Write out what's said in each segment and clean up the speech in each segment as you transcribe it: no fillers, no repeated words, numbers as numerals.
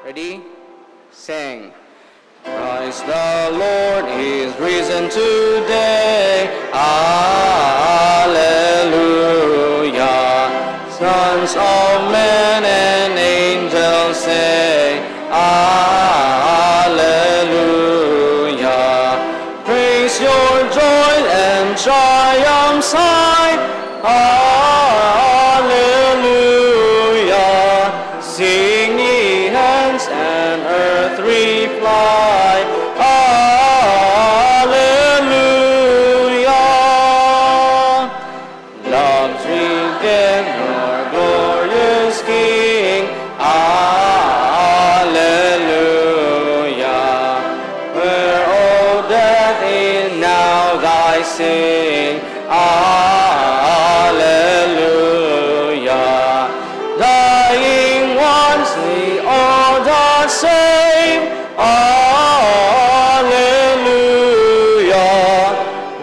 Ready? Sing. Christ the Lord is risen today. Alleluia. Sons of men and angels say, Alleluia. Praise your joy and triumphs high. Alleluia. Sing ye heavens and earth reply. Alleluia. Love's Redeemer, glorious King. Alleluia. Where, O death, is now thy sting? Alleluia. Dying ones, the all the same. Alleluia.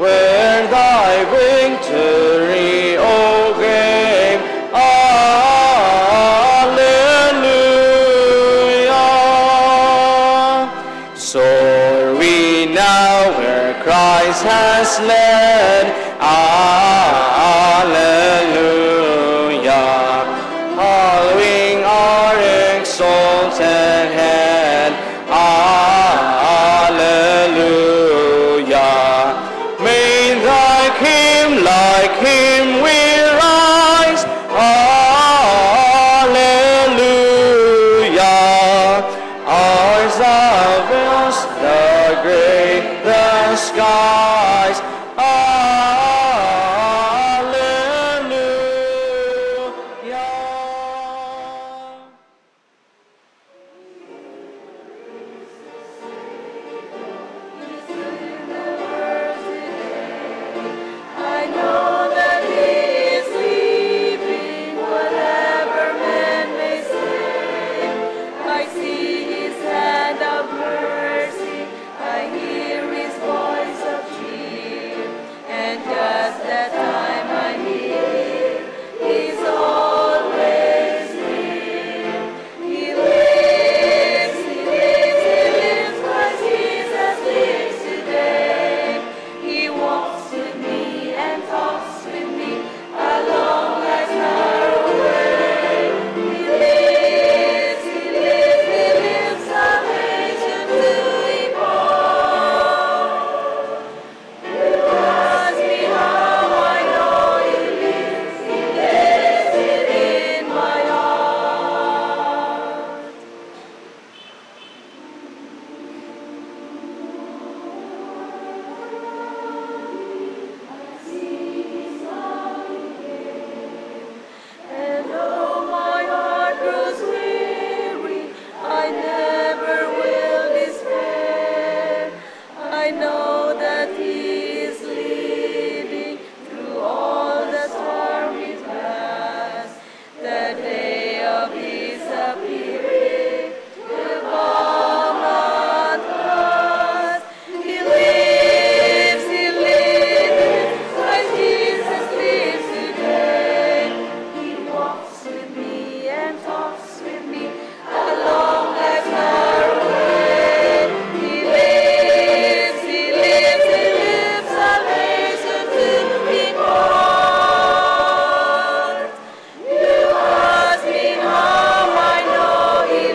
Where thy victory, O grave. Alleluia. Soar we now where Christ has led. Alleluia. Following our exalted head. Alleluia. May like him we rise. Alleluia. Ours the vast, the great, the skies. He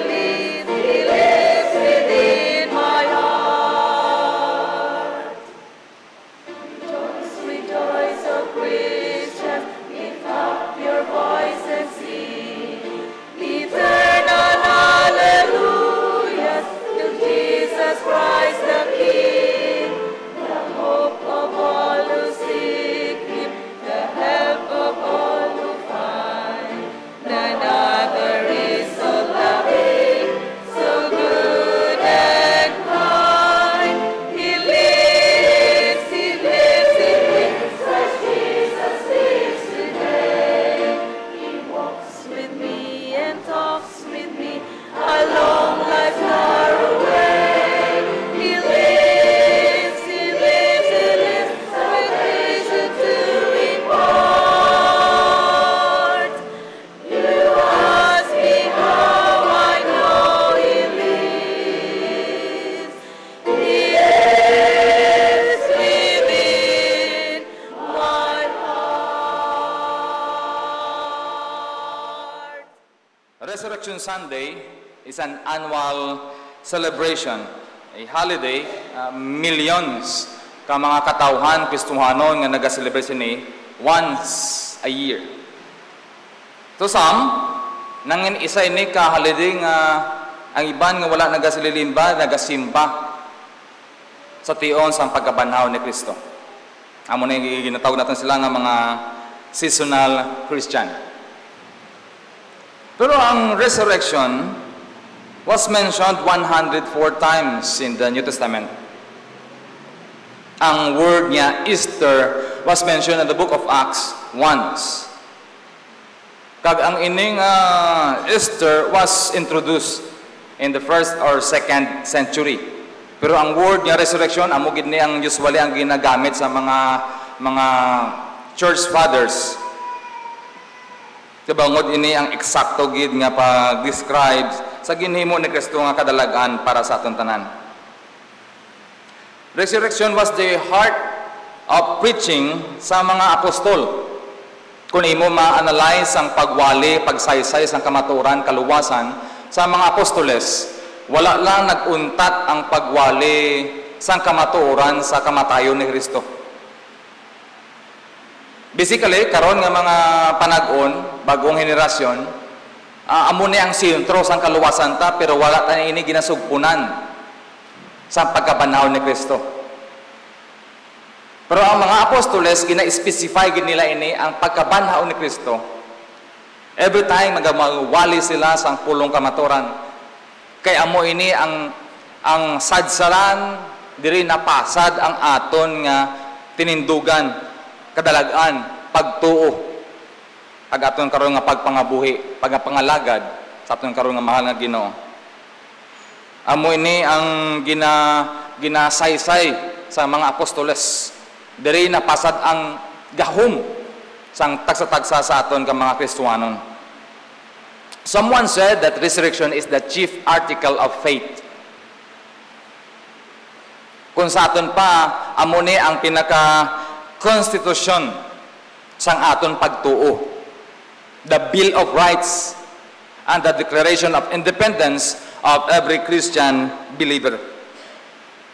Resurrection Sunday is an annual celebration, a holiday, millions ka mga katawhan Kristohanon nga naga-celebrate ni once a year. To some, nangin isa ini ka holiday nga ang iban nga wala nagasililin ba, nagasimba sa tion sa pagkabanhaw ni Kristo. Amo na ginatawag natin sila nga mga seasonal Christian. Pero ang resurrection was mentioned 104 times in the New Testament. Ang word niya, Easter, was mentioned in the book of Acts once. Kag ang ining Easter was introduced in the 1st or 2nd century. Pero ang word niya, resurrection, amo gid ni ang usually ang ginagamit sa mga church fathers. Kabangod ini ang eksakto gid nga pag-describe sa ginhimo ni Kristo nga kadalagan para sa aton tanan. Resurrection was the heart of preaching sa mga apostol. Kung imo ma-analyze ang pagwali, pagsaysay sa kamaturan, kaluwasan sa mga apostoles, wala lang nag-untat ang pagwali sa kamaturan sa kamatayon ni Kristo. Basically, karon nga mga panag-on, bagong henerasyon, amo ni ang sentro sa kaluwasan ta, pero wala ta ini ginasugpunan sa pagkabanhaw ni Kristo. Pero ang mga apostoles, gina-specify nila ini ang pagkabanhaw ni Kristo. Every time magawali sila sa pulong kamaturan, kay amo ini ang sadsaran, diri napasad ang aton nga tinindugan, kadalagan, pagtuo, pag aton karon nga pagpangabuhi, pagpangalagad sa aton karon nga mahal nga Ginoo. Amo ini ang ginasaysay sa mga apostoles. Diri napasad ang gahom sang tagsa-tagsa sa aton ka mga Kristohanon. Someone said that resurrection is the chief article of faith. Kung sa aton pa, amo ni ang pinaka-constitution sang aton pagtuo. The Bill of Rights and the Declaration of Independence of every Christian believer.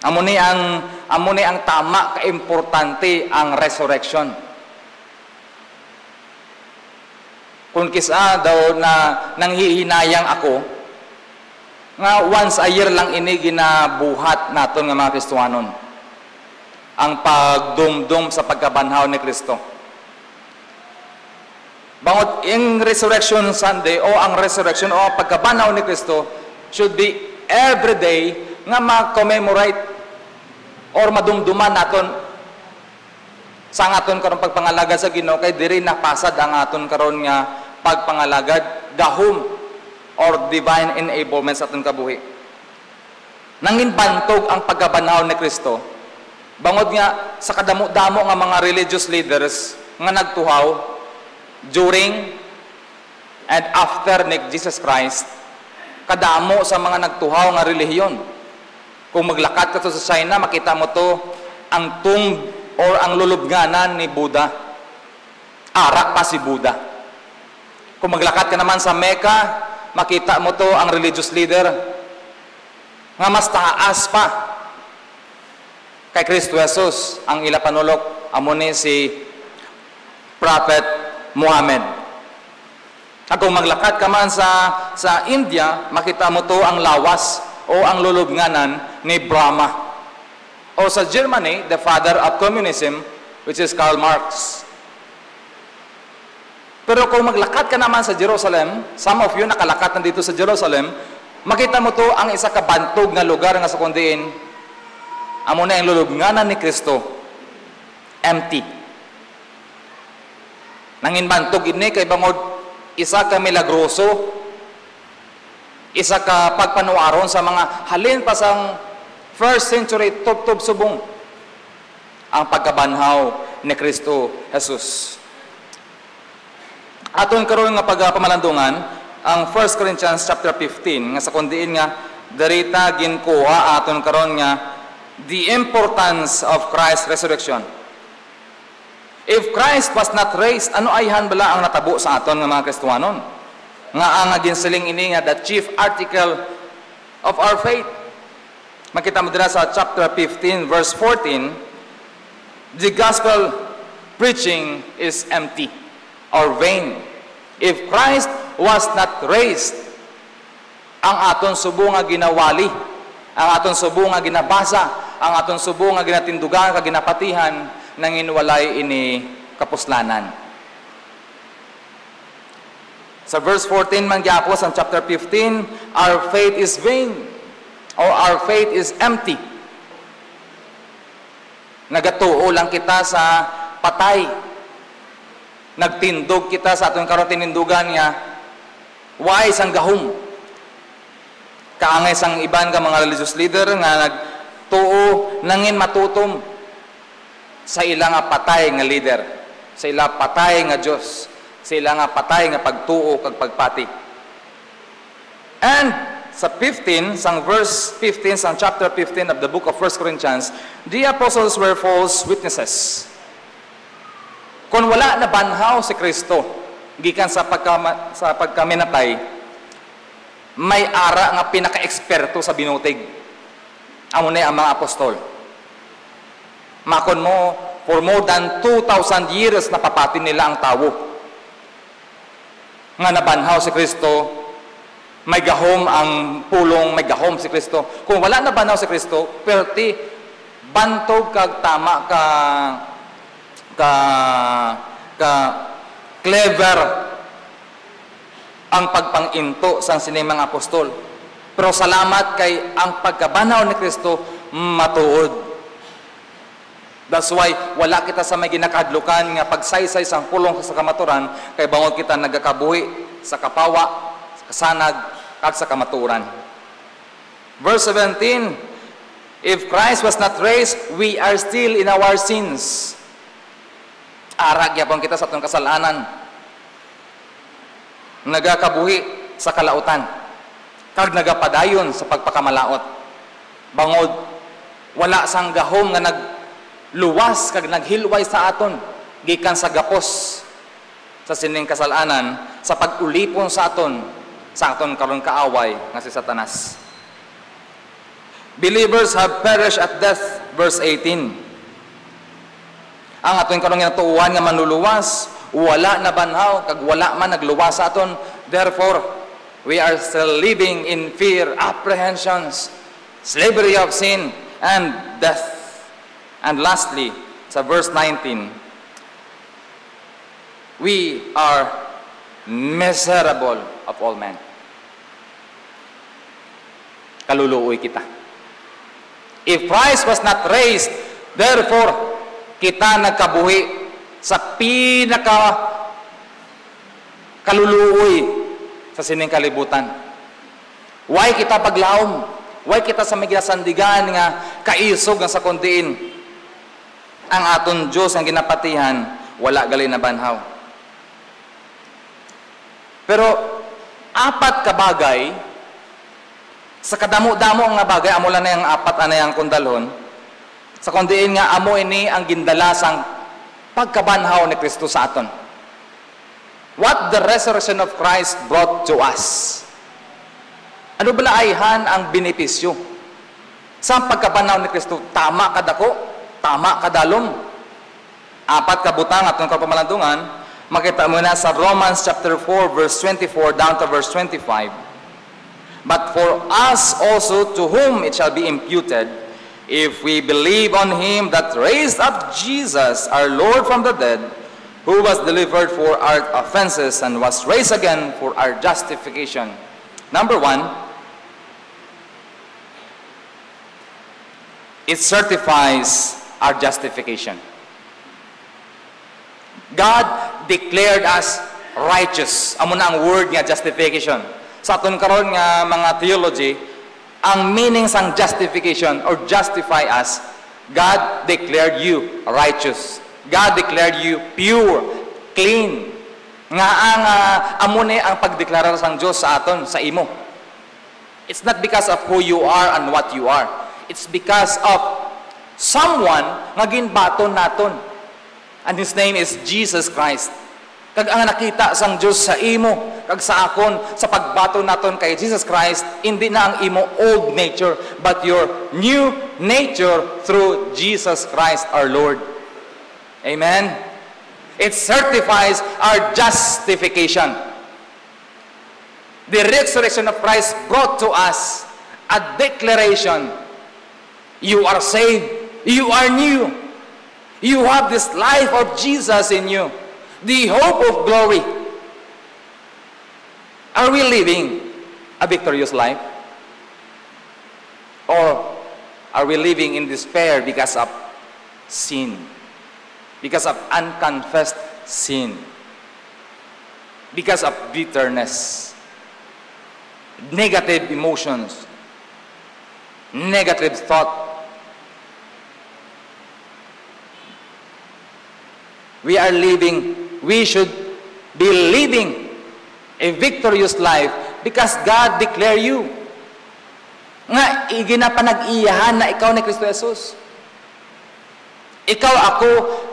Amo ni ang tama ka importante ang resurrection. Kung kisa daw na nanghihinayang ako nga once a year lang ini ginabuhat naton nga mga Kristohanon ang pagdumdum sa pagkabanhaw ni Kristo. Bangot in Resurrection Sunday o ang resurrection o ang pagkabanhaw ni Kristo should be every day nga ma-commemorate or madumduman naton sa aton karon pagpangalagad sa Ginoo, kay diri napasad ang aton karon nga pagpangalagad, gahom or divine enablement sa aton kabuhi. Nangin bantog ang pagkabanhaw ni Kristo. Bangod nga sa kadamo-damo nga mga religious leaders nga nagtuhaw during and after ni Jesus Christ, kadamo sa mga nagtuhaw nga relihiyon. Kung maglakad ka to sa China, makita mo to ang tomb or ang lulubnganan ni Buddha. Arak pa si Buddha. Kung maglakad ka naman sa Mecca, makita mo to ang religious leader nga mas taas pa kay Kristo Jesus ang ila panulok, amo ni si Prophet Muhammad. At kung maglakad ka man sa India, makita mo to ang lawas o ang lulubnganan ni Brahma. O sa Germany, the father of communism, which is Karl Marx. Pero kung maglakad ka naman sa Jerusalem, some of you nakalakad nandito sa Jerusalem, makita mo to ang isa ka bantog nga lugar nga sa kundiin, amo na ang lulubnganan ni Kristo, empty. Nangin bantog ini kay bangod isa ka milagroso, isa ka pagpanuaron sa mga halin pa sang 1st century tub subong ang pagkabanhaw ni Kristo Jesus. Aton karon nga pagpamalandungan ang 1 Corinthians chapter 15 nga sa kundiin nga darita ginkuha aton karon nga the importance of Christ's resurrection. If Christ was not raised, ano ayhan bala ang natabo sa aton nga mga Kristohanon? nga ang ginsiling ini nga the chief article of our faith. Makita mo dira sa chapter 15 verse 14, the gospel preaching is empty or vain if Christ was not raised. Ang aton subo nga ginawali, ang aton subo nga ginabasa, ang aton subo nga ginatindugan, kag ginapatihan, nanginwalay ini kapuslanan. Sa verse 14 man gyapon sa chapter 15, our faith is vain or our faith is empty. Nagatuo lang kita sa patay. Nagtindog kita sa atong karon tinindugan nga why sang gahom. Kaangay sang iban ka mga religious leader nga nagtuo nangin matutom sa ilang nga patay nga leader, sa ilang patay nga Dios, sa ilang nga patay nga pagtuo kag pagpati. And sa 15, sang verse 15, sang chapter 15 of the book of 1 Corinthians, the apostles were false witnesses. Kung wala na banhaw si Kristo, gikan sa pagkaminatay, may ara nga pinaka-eksperto sa binutig. Amo na ang mga apostol. Makon mo, for more than 2,000 years napapati nila ang tawo. Nga nabanhaw si Kristo, may gahom ang pulong, may gahom si Kristo. Kung wala na banhaw si Kristo, perti bantog kag tama ka clever ang pagpanginto sa sining mga apostol. Pero salamat kay ang pagkabanaw ni Kristo matuod. That's why wala kita sa may ginakadlukan nga pagsaysay sang pulong sa kamaturan kay bangod kita nagakabuhi sa kapawa, sa kasanag, kag sa kamaturan. Verse 17, if Christ was not raised, we are still in our sins. Arag yapon kita sa atong kasalanan. Nagakabuhi sa kalautan, kag nagapadayon sa pagpakamalaot. Bangod, wala sang gahom nga nagluwas kag naghilway sa aton, gikan sa gapos sa sining kasalanan, sa pag-ulipon sa aton karon kaaway nga si Satanas. Believers have perished at death, verse 18. Ang aton karon ginatuuhan nga manluluwas, wala na banhaw, kag wala man nagluwas sa aton. Therefore, we are still living in fear, apprehensions, slavery of sin, and death. And lastly, sa verse 19, we are miserable of all men. Kaluluoy kita. If Christ was not raised, therefore, kita nagkabuhi sa pinaka kaluluoy sa sining kalibutan. Why kita paglaom? Why kita sa magilasandigan nga kaisog nga sa kundiin? Ang aton Diyos ang ginapatihan, wala gali na banhaw. Pero apat ka bagay, sa kadamo-damo nga bagay, amo lang na yung apat na yung kundalhon, sa kundiin nga amo ini ang gindalasang pagkabanhaw ni Kristo sa aton. What the resurrection of Christ brought to us. Ano bala ayhan ang benepisyo? Sa pagkabanhaw ni Kristo, tama kadako, tama kadalom. Apat kabutang atong kapamalandungan, makita mo na sa Romans chapter 4 verse 24 down to verse 25. But for us also to whom it shall be imputed, if we believe on him that raised up Jesus, our Lord, from the dead, who was delivered for our offenses and was raised again for our justification. Number 1, it certifies our justification. God declared us righteous. Amo na ang word nga justification. Sa aton karon nga mga theology, ang meaning sang justification or justify us, God declared you righteous. God declared you pure, clean. Nga ang amune ang pagdeklara sang Dios sa aton, sa imo. It's not because of who you are and what you are. It's because of someone nga ginbaton naton. And his name is Jesus Christ. Kag ang nakita sang Diyos sa imo, kag sa akon, sa pagbato naton kay Jesus Christ, hindi na ang imo old nature, but your new nature through Jesus Christ our Lord. Amen? It certifies our justification. The resurrection of Christ brought to us a declaration. You are saved. You are new. You have this life of Jesus in you. The hope of glory. Are we living a victorious life? Or are we living in despair because of sin? Because of unconfessed sin? Because of bitterness? Negative emotions? Negative thought? We should be living a victorious life because God declare you. Nga, ginapanag-iyahan na ikaw ni Kristo Jesus. Ikaw ako,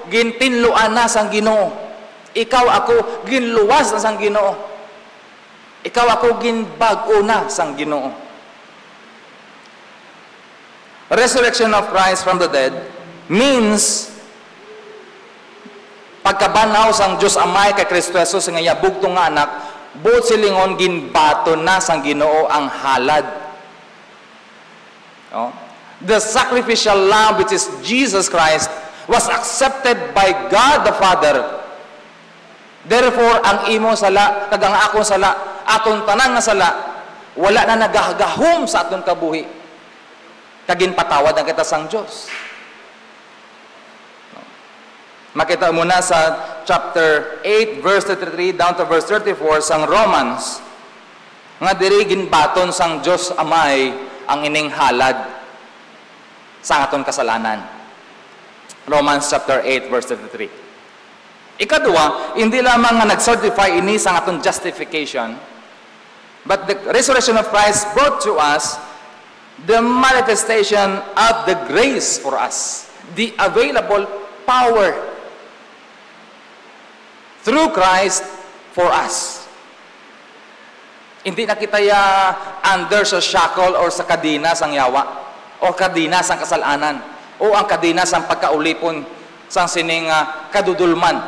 gintinluan na sang Ginoo. Ikaw ako, ginluwas na sang Ginoo. Ikaw ako, ginbag-o na sang Ginoo. Resurrection of Christ from the dead means pagkabanaw sang Diyos Amay kay Kristo Jesus nga yabugtong nga anak, buot silingon ginbato na sang Ginoo ang halad. Oh. The sacrificial lamb, which is Jesus Christ, was accepted by God the Father. Therefore, ang imo sala, kag ang akong sala, aton tanan nga sala, wala na nagahagahom sa aton kabuhi. Kagin patawad ang kita sang Diyos. Makita mo na sa chapter 8, verse 33 down to verse 34 sang Romans, nga diri ginbaton sang Diyos Amay ang ining halad sa aton kasalanan. Romans chapter 8, verse 33. Ikadua, hindi lamang nga nag-certify ini sa aton justification, but the resurrection of Christ brought to us the manifestation of the grace for us, the available power through Christ for us. Hindi na kita under sa shackle or sa kadina sang yawa o kadina sang kasalanan o ang kadina sang pagkaulipon sang sining kadudulman.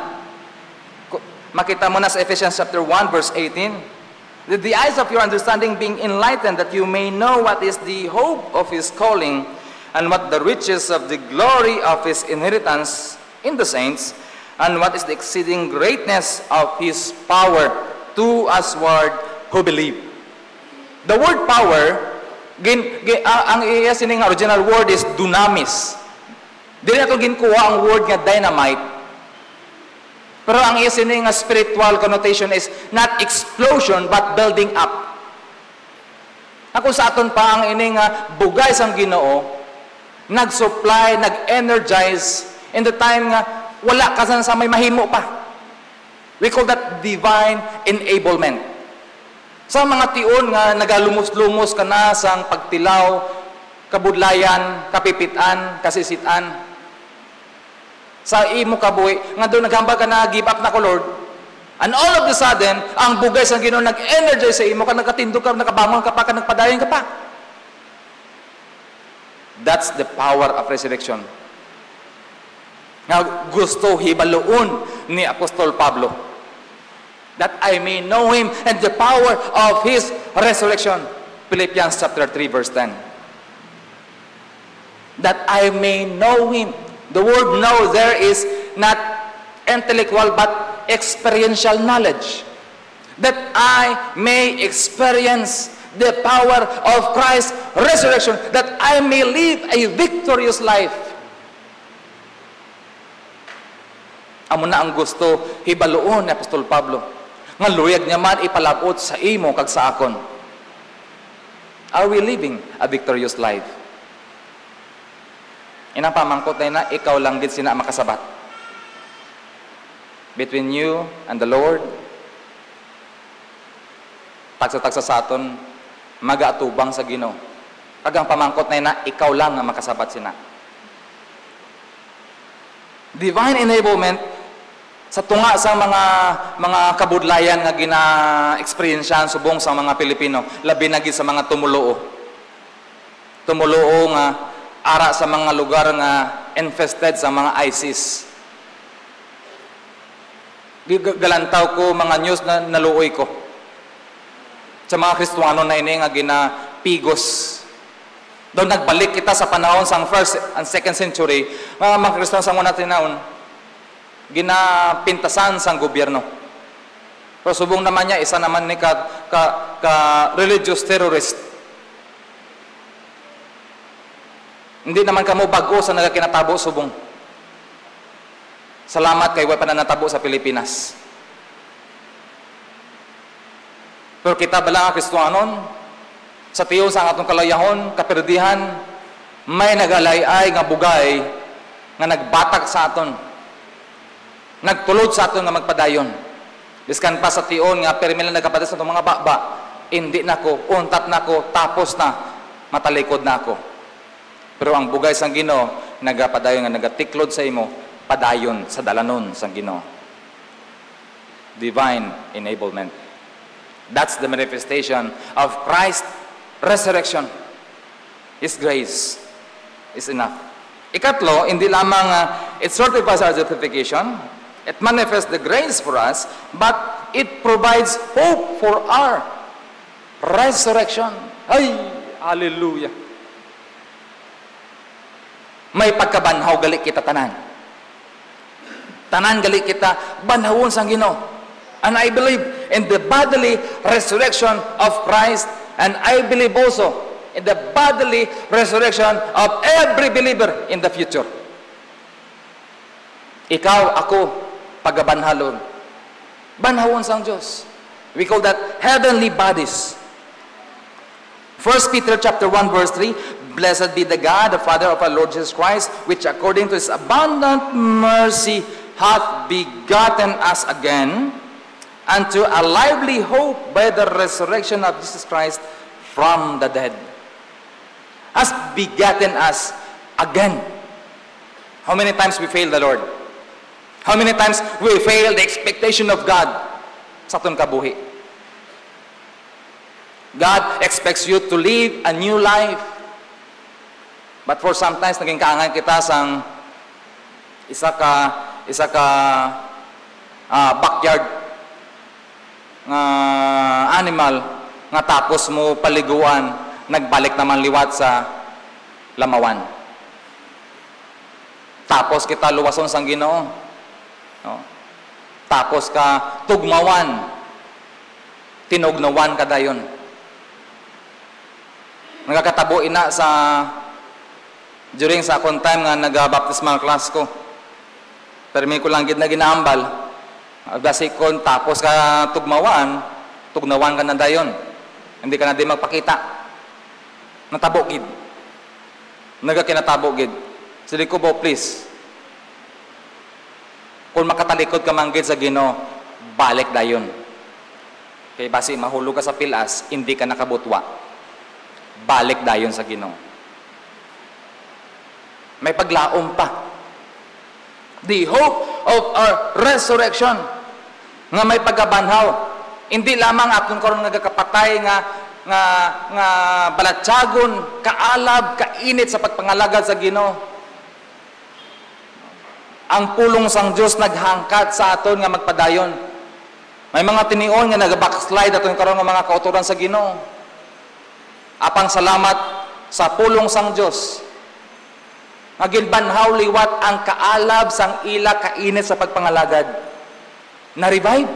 Makita mo na sa Ephesians chapter 1 verse 18, the eyes of your understanding being enlightened, that you may know what is the hope of His calling and what the riches of the glory of His inheritance in the saints, and what is the exceeding greatness of His power to usward who believe. The word power, ang sining original word is dunamis. Dili nato ginkuha ang word nga dynamite. Pero ang sining spiritual connotation is not explosion but building up. Ako sa aton pa ang ining bugay sang Ginoo, nag-supply, nag-energize in the time nga wala ka sa may mahimo pa. We call that divine enablement. Sa mga tion nga nagalumos-lumos ka na sang pagtilaw, kabudlayan, kapipitan, kasisitan, sa imo kabuhi, nga doon naghambal ka na give up na ko, Lord. And all of the sudden, ang bugay sa Ginoo nag-energize sa imo, ka nagkatindog ka, nakabangon ka pa, ka nagpadayon ka pa. That's the power of resurrection. Nga gusto hibaluon ni Apostol Pablo, that I may know Him and the power of His resurrection. Philippians chapter 3 verse 10. That I may know Him. The word know there is not intellectual but experiential knowledge. That I may experience the power of Christ's resurrection. That I may live a victorious life. Amo na ang gusto hibaluon ni Apostol Pablo. Nga luyag niya man ipalabot sa imo kag sa akon. Are we living a victorious life? Inang pamangkot na ikaw lang gid sina makasabat. Between you and the Lord, tagsa-tagsa sa aton, mag-aatubang sa Ginoo. Kag ang pamangkot na ikaw lang nga makasabat sina. Divine enablement Sa tunga sa mga kabudlayan nga gina-experiensyan subong sa mga Pilipino, labi na gid sa mga tumuluo. Tumuluo nga ara sa mga lugar nga infested sa mga ISIS. Galantaw ko mga news na naluoy ko. Sa mga Kristiyano na ini nga ginapigos. Doon nagbalik kita sa panahon sa 1st and 2nd century, mga Kristiyano sa muna tinahon, ginapintasan sa gobyerno. Pero subong naman niya, isa naman ni ka religious terrorist. Hindi naman kamo bago sa nagakinatabo subong. Salamat kay way pananatabo sa Pilipinas. Pero kita bala nga Kristiyanon, sa tiyo sa atong kalayahon, kaperdihan, may nagalay-ay nga bugay nga nagbatak sa aton. Nagtulod sa aton nga magpadayon. Biskan pa sa tiyon nga permila nagapadas sa itong mga baba, hindi na ko, untat na ko, tapos na, matalikod na ako. Pero ang bugay sang Ginoo nagapadayon nga nagatiklod sa imo, padayon sa dalanon sang Ginoo. Divine enablement. That's the manifestation of Christ's resurrection. His grace is enough. Ikatlo, hindi lamang it certifies our justification, it manifests the grace for us, but it provides hope for our resurrection. Ay, hallelujah. May pagkabanhaw gali kita tanan. Tanan gali kita banhawon sang Ginoo. And I believe in the bodily resurrection of Christ, and I believe also in the bodily resurrection of every believer in the future. Ikaw, ako, pagabanhalon. Banhawon sang Diyos. We call that heavenly bodies. 1 Peter chapter 1 verse 3, Blessed be the God, the Father of our Lord Jesus Christ, which according to His abundant mercy hath begotten us again unto a lively hope by the resurrection of Jesus Christ from the dead. Has begotten us again. How many times we fail the Lord? How many times we fail the expectation of God sa atong kabuhi? God expects you to live a new life. But for sometimes naging kaangan kita sang isa ka backyard animal nga tapos mo paliguan, nagbalik naman liwat sa lamawan. Tapos kita luwason sang Ginoo. No? Tapos ka tugmawan, tinugnawan ka dayon. Nagakatabo ina sa during sa akong time nga nag-baptismal class ko. Permi ko lang gid na ginaambal. Basikon, tapos ka tugmawan ka na dayon. Hindi ka na di magpakita. Natabo gid. Nagakinatabo gid. Sili ko bo, please. Kung makatalikod ka manggid sa Ginoo, balik dayon. Kay basi mahulog ka sa pilas, hindi ka nakabutwa. Balik dayon sa Ginoo. May paglaom pa. The hope of our resurrection nga may pagabanhaw. Hindi lamang atong karon nagakapatay nga balatsagon, kaalab, kainit sa pagpangalagad sa Ginoo. Ang pulong sang Dios naghangkat sa aton nga magpadayon. May mga tinion nga nag-backslide aton karon nga mga kauturan sa Ginoo. Apang salamat sa pulong sang Dios. Maginbanhaw liwat ang kaalab sang ila kainit sa pagpangalagad. Na-revive.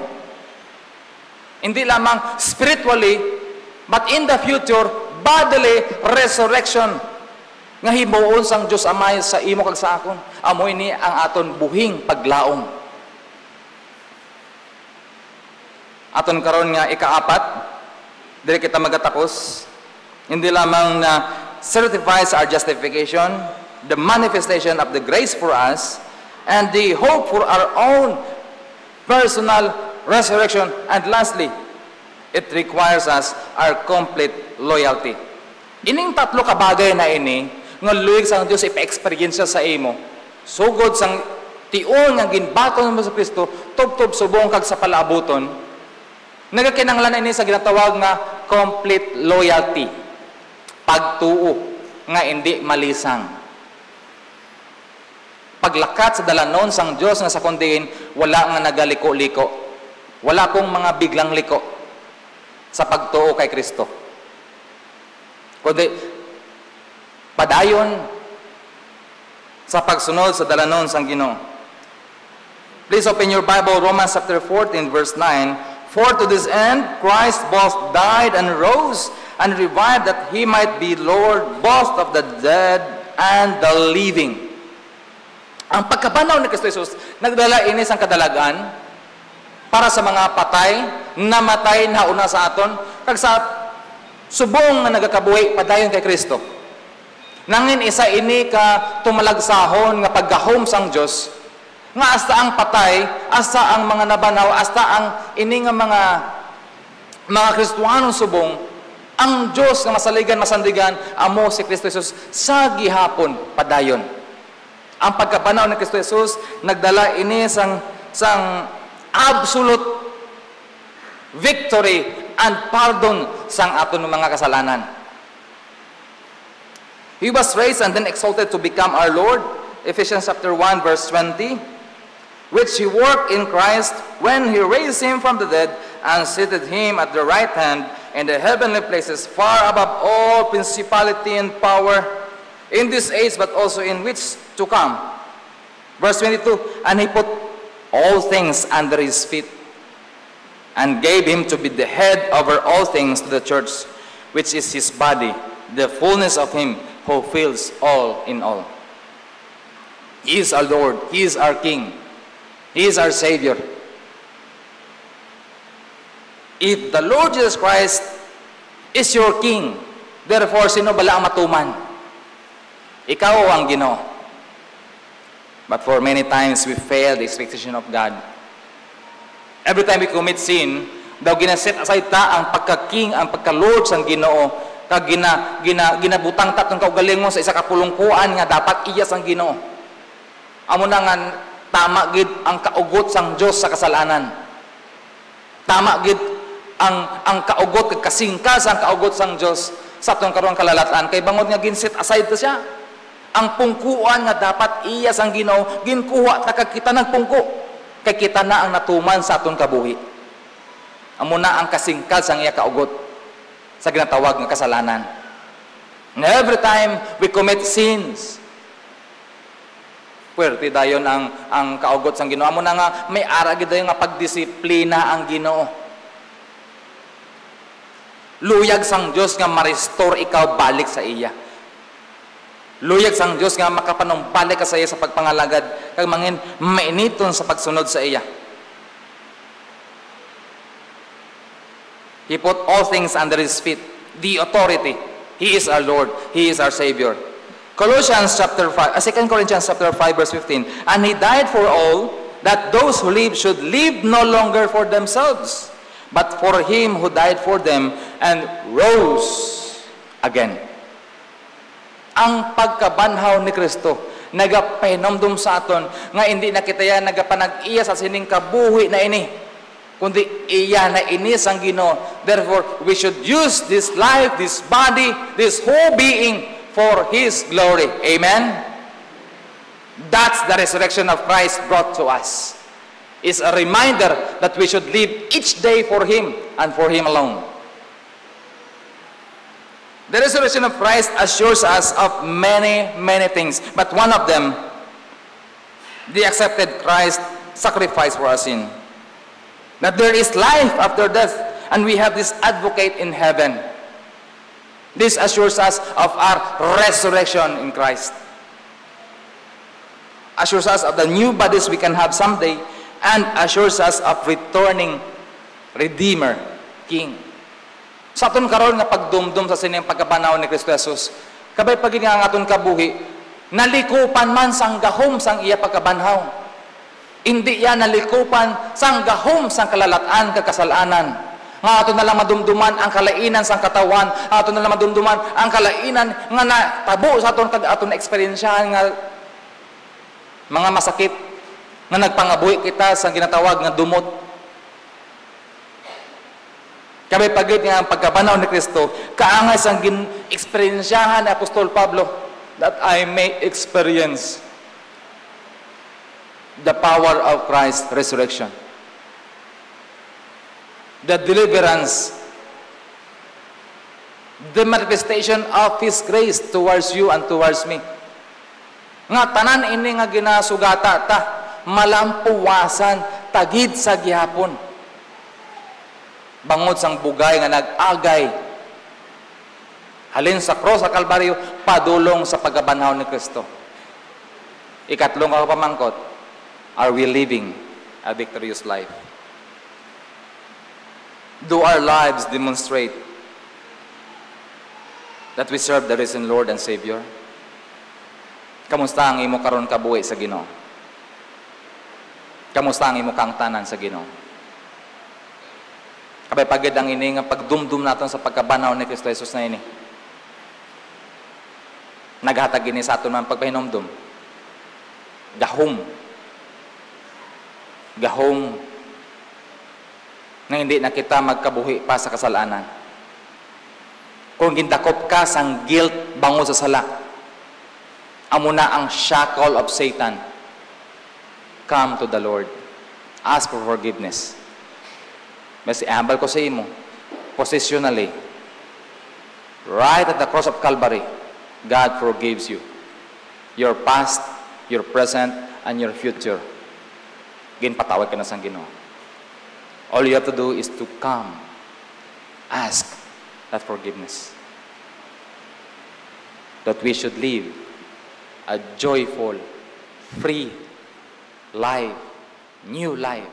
Hindi lamang spiritually, but in the future, bodily resurrection. Nga himuon sang Diyos Amay sa imo kag sa akon. Amoy ni ang aton buhing paglaom. Aton karon nga ikaapat, dili kita magatapos. Hindi lamang na certifies our justification, the manifestation of the grace for us, and the hope for our own personal resurrection. And lastly, it requires us our complete loyalty. Ining tatlo ka bagay na ini, nga luwig sang Dios ipa-experience sa imo. Sugod sang tion nga ginbaton mo sa Kristo, tubtob subong kag sa palaabuton, nagakinanglan ini sa ginatawag nga complete loyalty. Pagtuo nga hindi malisang. Paglakat sa dalanon sang Dios nga sa kundiin, wala nga nagaliko-liko. Wala pong mga biglang liko sa pagtuo kay Kristo. Kundi padayon sa pagsunod sa dalanon sang Ginoo. Please open your Bible, Romans chapter 14, verse 9. For to this end, Christ both died and rose and revived that He might be Lord both of the dead and the living. Ang pagkabanaw ni Kristo Jesus, nagdala ini sang kadalagan para sa mga patay, namatay na una sa aton, kag sa subong nga nagakabuhi, padayon kay Kristo. Nangin isa ini ka tumalagsahon nga paggahom sang Dios nga hasta ang patay, hasta ang mga nabanaw, hasta ang ini nga mga Kristiyanong subong, ang Dios nga masaligan masandigan amo si Kristo Jesus sa gihapon padayon. Ang pagkabanaw ni Kristo Jesus nagdala ini sang absolute victory and pardon sang aton mga kasalanan. He was raised and then exalted to become our Lord, Ephesians chapter 1 verse 20, which He worked in Christ when He raised Him from the dead and seated Him at the right hand in the heavenly places, far above all principality and power in this age, but also in which to come. Verse 22, and He put all things under His feet and gave Him to be the head over all things to the church, which is His body, the fullness of Him who fills all in all. He is our Lord. He is our King. He is our Savior. If the Lord Jesus Christ is your King, therefore, sino bala ang matuman? Ikaw ang Ginoo. But for many times, we fail the expectation of God. Every time we commit sin, daw ginaset aside ta ang pagka-King, ang pagka-Lord sang Ginoo, kag ginabutang tatong kaugalingon sa isa ka pulungkuan nga dapat iya sang Ginoo. Amo na nga tama gid ang kaugot sang Dios sa kasalanan. Tama gid ang kaugot kag kasingka sang kaugot sang Dios sa atong karong kalalatan kay bangod nga ginset aside ta siya. Ang pungkuan nga dapat iya sang Ginoo ginkuha ta kag kita nagpungko kay kita na ang natuman sa aton kabuhi. Amo na ang kasingkal sang iya kaugot sa ginatawag ng kasalanan. And every time we commit sins, puwerte dayon ang kaugot sang Ginoo. Amo na nga may ara gid dayon nga pagdisiplina ang Ginoo. Luyag sang Dios nga ma-restore ikaw balik sa iya. Luyag sang Dios nga makapanumbalik ka sa iya sa pagpangalagad kag mangin mainiton sa pagsunod sa iya. He put all things under His feet, the authority. He is our Lord. He is our Savior. Colossians chapter 5, 2 Corinthians chapter 5 verse 15. And He died for all, that those who live should live no longer for themselves, but for Him who died for them and rose again. Ang pagkabanhaw ni Kristo, nagapahinomdom sa aton, nga hindi na kita yan nagapanag-iya sa sining kabuhi na ini, kundi iya na inis ang Ginoo. Therefore, we should use this life, this body, this whole being for His glory. Amen? That's the resurrection of Christ brought to us. It's a reminder that we should live each day for Him and for Him alone. The resurrection of Christ assures us of many, many things. But one of them, the accepted Christ sacrifice for our sin. That there is life after death, and we have this advocate in heaven. This assures us of our resurrection in Christ. Assures us of the new bodies we can have someday, and assures us of returning Redeemer, King. Sa aton karon nga pagdumdum sa sining pagkabanaw ni Kristo Jesus, kabay pagin nga aton kabuhi, nalikupan man sang gahom sang iya pagkabanhaw. Hindi yan nalikupan sang gahom sang kalalatan kag kasalanan. Nga ato na lang madumduman ang kalainan sang katawan, ato na lang madumduman ang kalainan nga natabo sa aton kag aton eksperyensyahan nga mga masakit, nga nagpangabuhi kita sa ginatawag nga dumot. Kabay pagit nga ang pagkabanaw ni Kristo, kaangay sang gin-eksperyensyahan ni Apostol Pablo, that I may experience the power of Christ's resurrection. The deliverance, the manifestation of His grace towards you and towards me. Nga tanan ini nga ginasugata ta, malampuwasan, tagid sa gihapon. Bangod sang bugay nga nag-agay, halin sa cross sa Kalbaryo, padulong sa pagkabanhaw ni Kristo. Ikatlong ako pamangkot, are we living a victorious life? Do our lives demonstrate that we serve the risen Lord and Savior? Kamusta ang imo karon kabuhi sa Ginoo? Kamusta ang imo kangtanan sa Ginoo? Kabay pagid ang ini nga pagdumdum naton sa pagkabanaw ni Kristo Jesus na ini. Naghatag ini sa aton man pagpahinomdum. Gahom nga hindi na kita magkabuhi pa sa kasalanan. Kung gindakop ka sang guilt bango sa sala, amo na ang shackle of Satan. Come to the Lord. Ask for forgiveness. Mas ihambal ko sa imo, positionally, right at the cross of Calvary, God forgives you. Your past, your present, and your future. Ginpatawag ka na sang Ginoo. All you have to do is to come, ask that forgiveness. That we should live a joyful, free life, new life,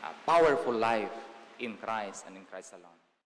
a powerful life in Christ and in Christ alone.